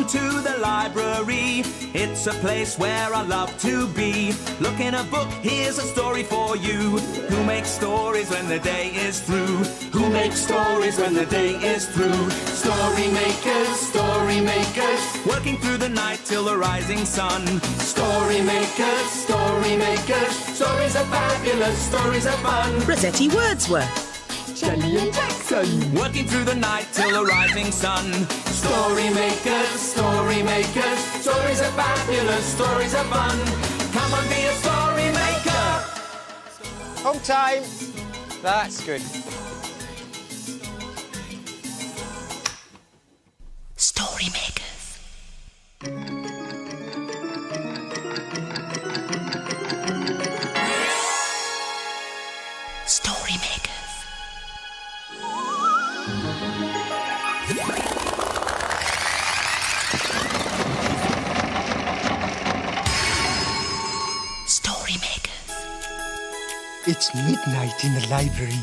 Welcome to the library. It's a place where I love to be. Look in a book, here's a story for you. Who makes stories when the day is through? Who makes stories when the day is through? Story makers, working through the night till the rising sun. Story makers, stories are fabulous, stories are fun. Rossetti Wordsworth. Jenny and Jackson, working through the night till the rising sun. Story makers, stories are fabulous, stories are fun. Come on, be a story maker. On time. That's good. Story makers. Story makers. Story makers. It's midnight in the library.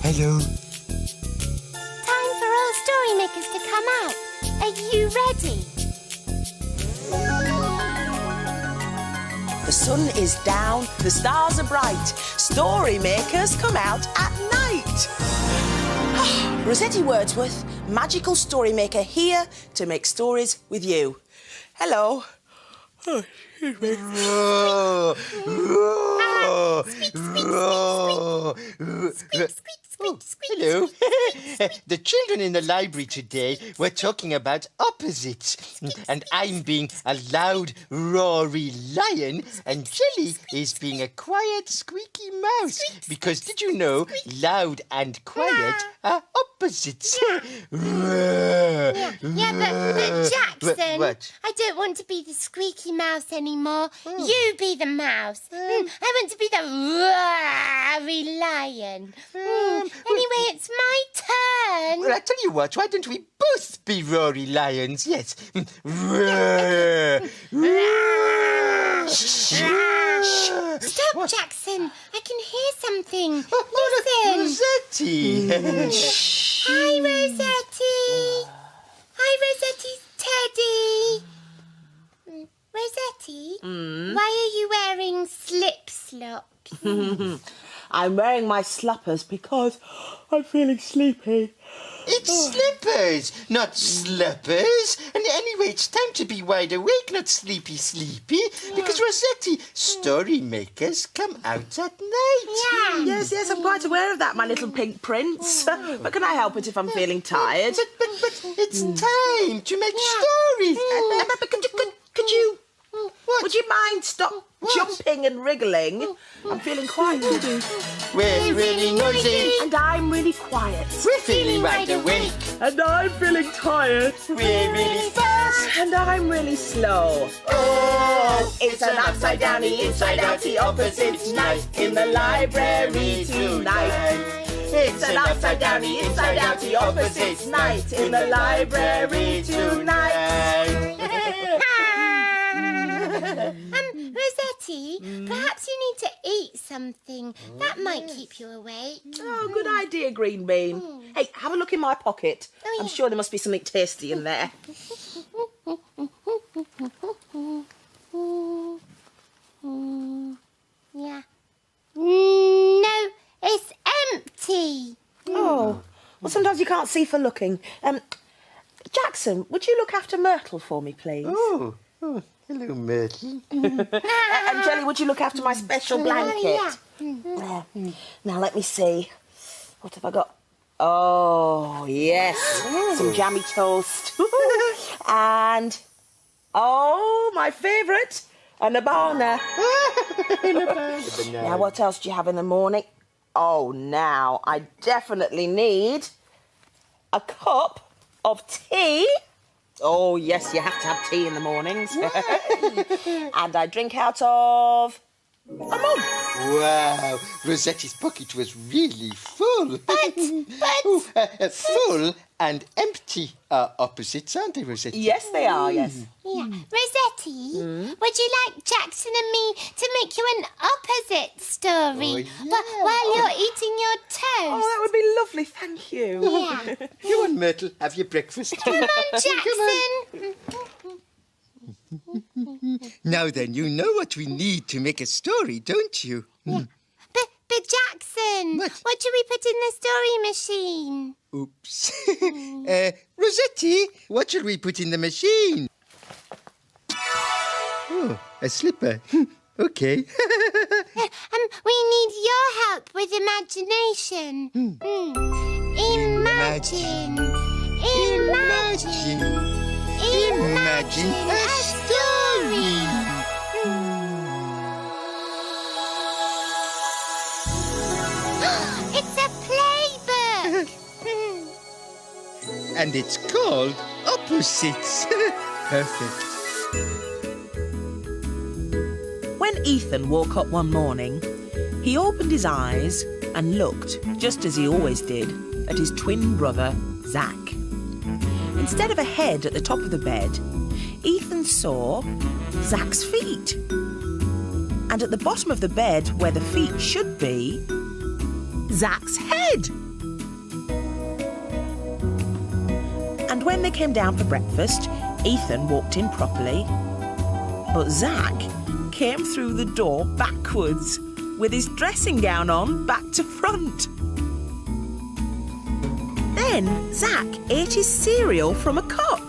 Hello. Time for all story makers to come out. Are you ready? The sun is down, the stars are bright. Story makers come out at night. Rossetti Wordsworth, magical story maker, here to make stories with you. Hello. Oh, excuse me. Hello. The children in the library today were talking about opposites. And I'm being a loud, roary lion, and Jelly is being a quiet, squeaky mouse. Because did you know loud and quiet are opposites? Yeah, but Jackson, What? I don't want to be the squeaky mouse anymore. You be the mouse. I want to be the roary lion. Anyway, it's my turn. Well, I tell you what, why don't we both be roary lions? Yes. Stop, what? Jackson. I can hear something. Listen. Listen. Rossetti. Hi, Rossetti. Hi, Rosetti's teddy. Rossetti, why are you wearing slip-slops? I'm wearing my sluppers because I'm feeling sleepy. It's slippers, not sluppers. And anyway, it's time to be wide awake, not sleepy. Because Rossetti, story makers come out at night. Yeah. Yes, I'm quite aware of that, my little pink prince. But can I help it if I'm feeling tired? But it's time to make stories. But could you... What? Would you mind stop jumping and wriggling? I'm feeling quite giddy. We're really noisy. And I'm really quiet. We're feeling wide awake. And I'm feeling tired. We're really fast. And I'm really slow. Oh, It's an upside-downy, inside-outy opposites night in the library tonight. It's an upside-downy, inside-outy opposites night in the library tonight. Rossetti, perhaps you need to eat something. That might keep you awake. Oh, good idea, Green Bean. Hey, have a look in my pocket. Oh, yeah. I'm sure there must be something tasty in there. Yeah. No, it's empty. Oh, well, sometimes you can't see for looking. Jackson, would you look after Myrtle for me, please? Oh, hello, Myrtle. And Jelly, would you look after my special blanket? Yeah. Now, let me see. What have I got? Oh, yes. Some jammy toast. And, oh, my favourite, a Nabana. Now, what else do you have in the morning? Oh, now, I definitely need a cup of tea. Oh, yes, you have to have tea in the mornings. And I drink out of A mug. Wow, Rosetti's pocket was really full. But... full and empty are opposites, aren't they, Rossetti? Yes, they are, yes. Yeah. Rossetti, would you like Jackson and me to make you an opposite story while you're eating your toast? Oh, that would be lovely, thank you. Yeah. Come on, Myrtle, have your breakfast. Come on, Jackson. Now then, you know what we need to make a story, don't you? Yeah. But Jackson, what do we put in the story machine? Oops. Rossetti, what shall we put in the machine? Oh, a slipper. Okay. We need your help with imagination. Imagine a story. It's a playbook. And it's called Opposites. Perfect. When Ethan woke up one morning, he opened his eyes and looked, just as he always did, at his twin brother, Zach. Instead of a head at the top of the bed, Ethan saw Zach's feet. And at the bottom of the bed, where the feet should be, Zach's head. And when they came down for breakfast, Ethan walked in properly, but Zach came through the door backwards, with his dressing gown on back to front. Then Zach ate his cereal from a cup.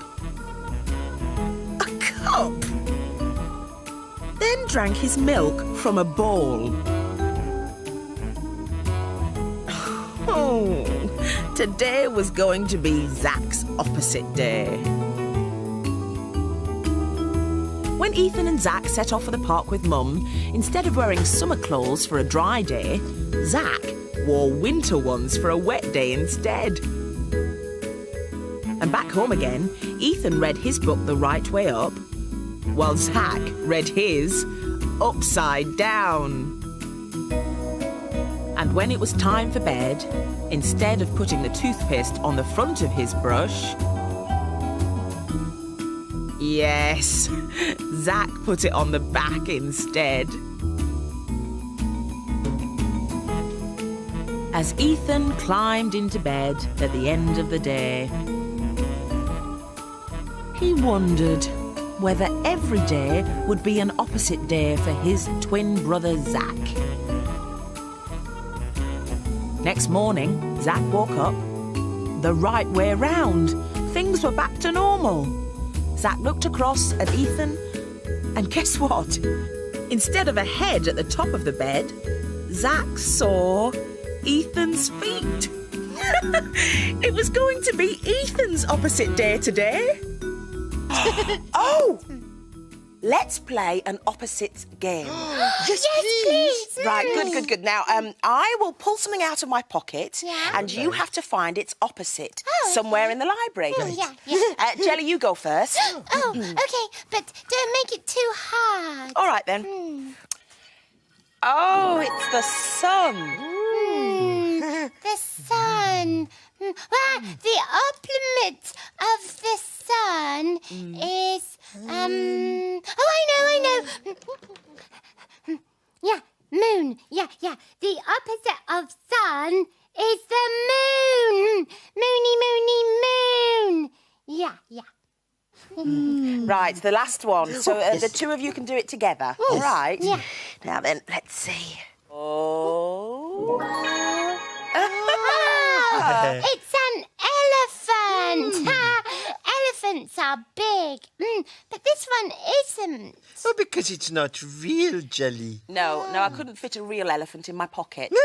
A cup! Then drank his milk from a bowl. Oh, today was going to be Zach's opposite day. When Ethan and Zach set off for the park with Mum, instead of wearing summer clothes for a dry day, Zach wore winter ones for a wet day instead. And back home again, Ethan read his book the right way up, while Zach read his upside down. And when it was time for bed, instead of putting the toothpaste on the front of his brush, yes, Zach put it on the back instead. As Ethan climbed into bed at the end of the day, he wondered whether every day would be an opposite day for his twin brother Zach. Next morning, Zach woke up the right way round. Things were back to normal. Zach looked across at Ethan, and guess what? Instead of a head at the top of the bed, Zach saw Ethan's feet. It was going to be Ethan's opposite day today. Oh! Let's play an opposites game. Yes, please. Right, good. Now, I will pull something out of my pocket, Yeah. and you have to find its opposite somewhere in the library. Yeah. Jelly, you go first. Oh, okay, but don't make it too hard. All right, then. Oh, it's the sun. The sun. The opposite of the sun is, I know. Yeah, moon. Yeah. The opposite of sun is the moon. Moony, moon. Yeah. Right, the last one. So the two of you can do it together. All right? Yeah. Now then, let's see. Oh. It's an elephant. Elephants are big. But this one isn't. Oh, because it's not real, Jelly. No, I couldn't fit a real elephant in my pocket. So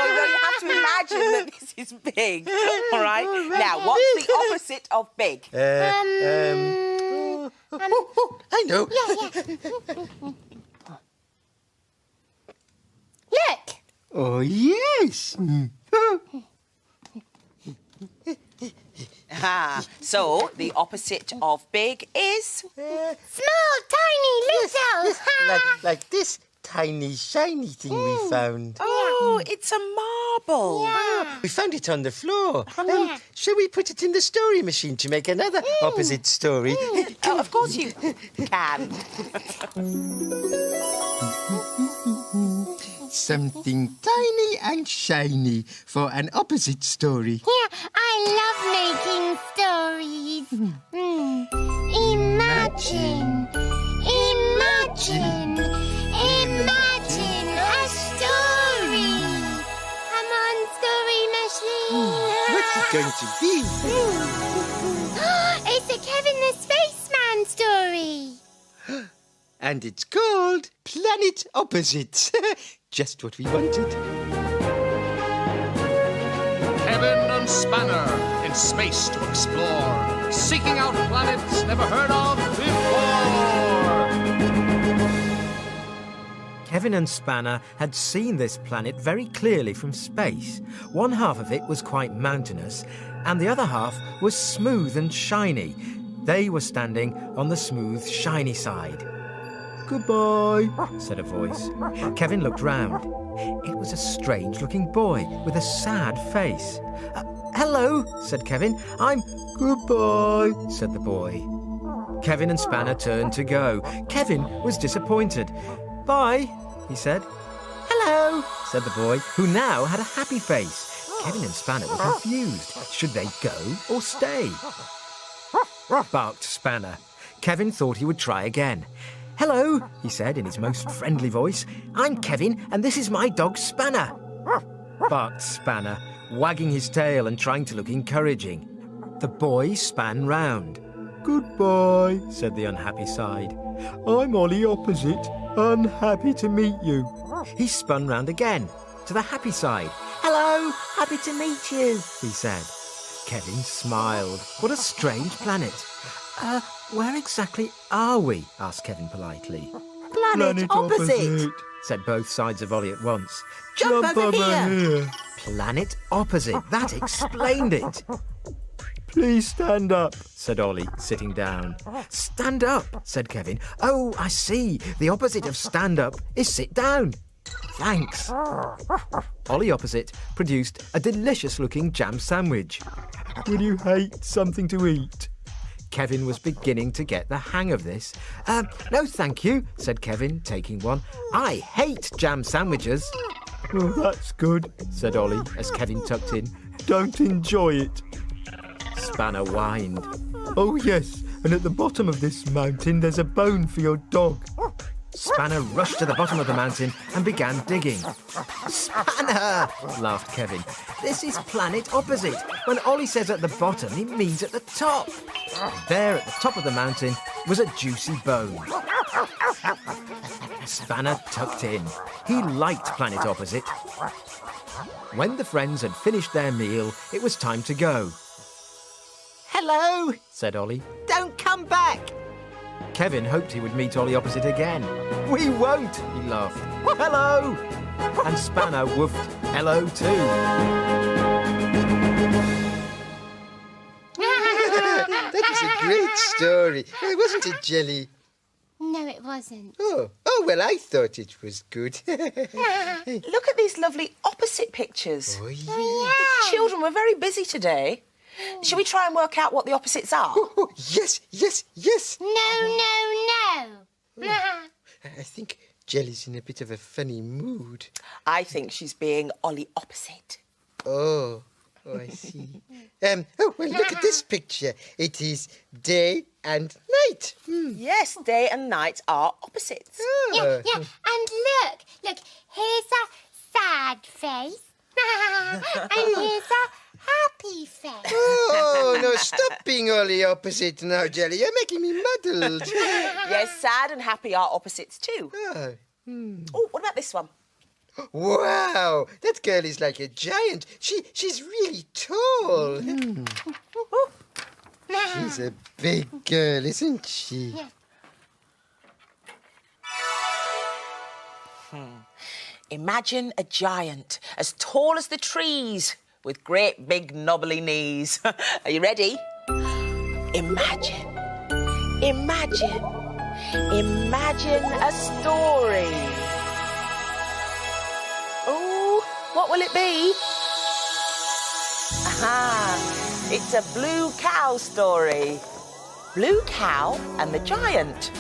you have to imagine that this is big. All right? Now, what's the opposite of big? I know. Yeah. Look. Oh, yes. Aha. So, the opposite of big is... Small, tiny, little. like this tiny, shiny thing we found. Oh, it's a marble. Yeah. We found it on the floor. Shall we put it in the story machine to make another opposite story? Oh, of course you can. Something tiny and shiny for an opposite story. Yeah, I love making stories. Imagine a story. Come on, story machine. What's it going to be? It's a Kevin the Spaceman story. And it's called Planet Opposites. Just what we wanted. Kevin and Spanner in space to explore, seeking out planets never heard of before. Kevin and Spanner had seen this planet very clearly from space. One half of it was quite mountainous, and the other half was smooth and shiny. They were standing on the smooth, shiny side. "Goodbye," said a voice. Kevin looked round. It was a strange-looking boy with a sad face. "Hello," said Kevin. "I'm..." "Goodbye," said the boy. Kevin and Spanner turned to go. Kevin was disappointed. "Bye," he said. "Hello," said the boy, who now had a happy face. Kevin and Spanner were confused. Should they go or stay? Barked Spanner. Kevin thought he would try again. "Hello," he said in his most friendly voice. "I'm Kevin, and this is my dog Spanner." Barked Spanner, wagging his tail and trying to look encouraging. The boy span round. "Goodbye," said the unhappy side. "I'm Ollie Opposite. Unhappy to meet you." He spun round again, to the happy side. "Hello, happy to meet you," he said. Kevin smiled. What a strange planet. Where exactly are we?" asked Kevin politely. Planet opposite, said both sides of Ollie at once. Jump over here. Planet opposite. That explained it. "Please stand up," said Ollie, sitting down. "Stand up," said Kevin. "Oh, I see. The opposite of stand up is sit down. Thanks." Ollie Opposite produced a delicious-looking jam sandwich. "Would you hate something to eat?" Kevin was beginning to get the hang of this. No, thank you," said Kevin, taking one. "I hate jam sandwiches." "Oh, that's good," said Ollie, as Kevin tucked in. "Don't enjoy it." Spanner whined. "Oh, yes, and at the bottom of this mountain there's a bone for your dog." Spanner rushed to the bottom of the mountain and began digging. "Spanner!" laughed Kevin. "This is Planet Opposite. When Ollie says at the bottom, he means at the top." There at the top of the mountain was a juicy bone. Spanner tucked in. He liked Planet Opposite. When the friends had finished their meal, it was time to go. "Hello," said Ollie. "Don't come back." Kevin hoped he would meet Ollie Opposite again. "We won't," he laughed. "Hello!" And Spanner woofed hello too. That was a great story. Wasn't it, Jelly? No, it wasn't. Oh, well, I thought it was good. Look at these lovely opposite pictures. Oh, yeah. The children were very busy today. Shall we try and work out what the opposites are? Oh, yes. No. I think Jelly's in a bit of a funny mood. I think she's being Ollie Opposite. Oh, I see. Well, look at this picture. It is day and night. Yes, day and night are opposites. Yeah. And look, here's a sad face. And here's a happy face. Oh, no, stop being Ollie Opposite now, Jelly. You're making me muddled. Yes, sad and happy are opposites too. Oh, what about this one? Wow, that girl is like a giant. She's really tall. She's a big girl, isn't she? Imagine a giant as tall as the trees with great big knobbly knees. Are you ready? Imagine a story. Oh, what will it be? Aha, it's a blue cow story. Blue Cow and the Giant.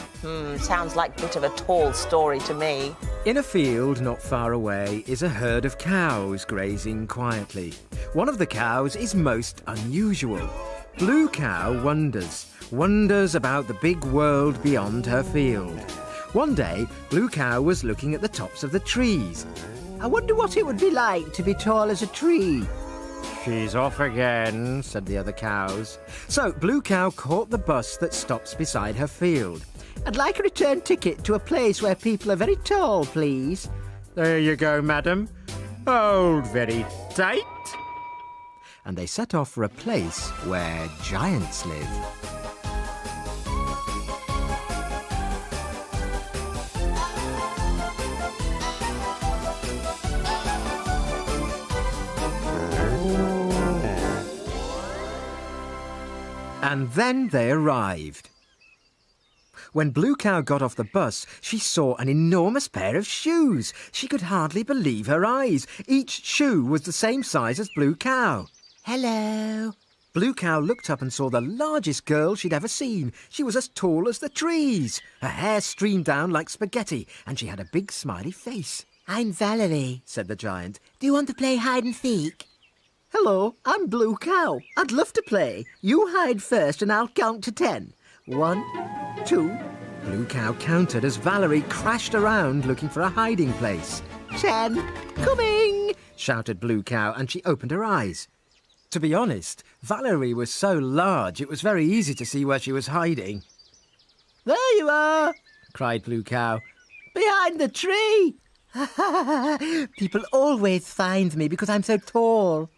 Sounds like a bit of a tall story to me. In a field not far away is a herd of cows grazing quietly. One of the cows is most unusual. Blue Cow wonders about the big world beyond her field. One day, Blue Cow was looking at the tops of the trees. I wonder what it would be like to be tall as a tree. She's off again, said the other cows. So Blue Cow caught the bus that stops beside her field. I'd like a return ticket to a place where people are very tall, please. There you go, madam. Hold very tight. And they set off for a place where giants live. And then they arrived. When Blue Cow got off the bus, she saw an enormous pair of shoes. She could hardly believe her eyes. Each shoe was the same size as Blue Cow. Hello. Blue Cow looked up and saw the largest girl she'd ever seen. She was as tall as the trees. Her hair streamed down like spaghetti, and she had a big smiley face. I'm Valerie, said the giant. Do you want to play hide and seek? Hello, I'm Blue Cow. I'd love to play. You hide first and I'll count to 10. 1, 2... Blue Cow counted as Valerie crashed around looking for a hiding place. 10. Coming! Shouted Blue Cow, and she opened her eyes. To be honest, Valerie was so large it was very easy to see where she was hiding. There you are, cried Blue Cow. Behind the tree. People always find me because I'm so tall.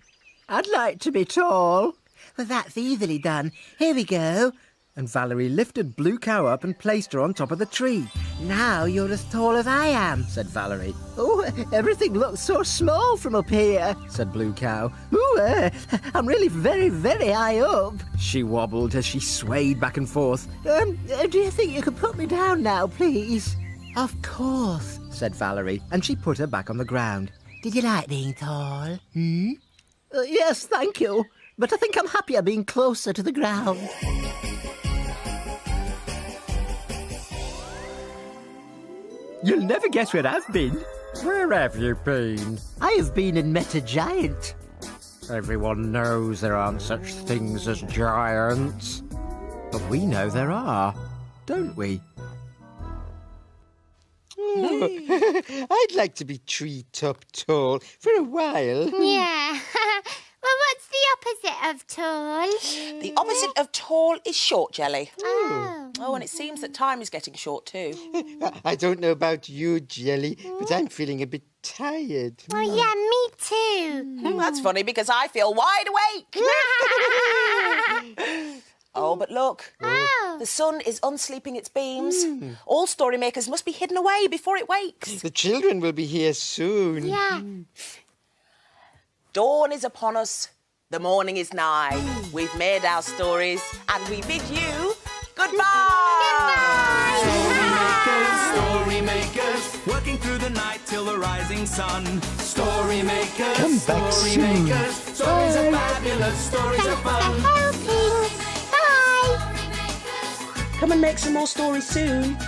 I'd like to be tall. Well, that's easily done. Here we go. And Valerie lifted Blue Cow up and placed her on top of the tree. Now you're as tall as I am, said Valerie. Oh, everything looks so small from up here, said Blue Cow. Ooh, I'm really very, very high up. She wobbled as she swayed back and forth. Do you think you could put me down now, please? Of course, said Valerie, and she put her back on the ground. Did you like being tall? Yes, thank you. But I think I'm happier being closer to the ground. You'll never guess where I've been. Where have you been? I have been and met a giant. Everyone knows there aren't such things as giants. But we know there are, don't we? I'd like to be treetop tall for a while. Yeah. Well, what's the opposite of tall? The opposite of tall is short, Jelly. Oh. Oh, and it seems that time is getting short too. I don't know about you, Jelly, but I'm feeling a bit tired. Oh, yeah, me too. That's funny because I feel wide awake. Oh, but look. Oh. The sun is unsleeping its beams. All story makers must be hidden away before it wakes. The children will be here soon. Yeah. Dawn is upon us. The morning is nigh. We've made our stories and we bid you goodbye. Story makers, working through the night till the rising sun. Story makers, Come back story soon. makers. Stories are fabulous, stories are fun. Helping. Bye. Come and make some more stories soon.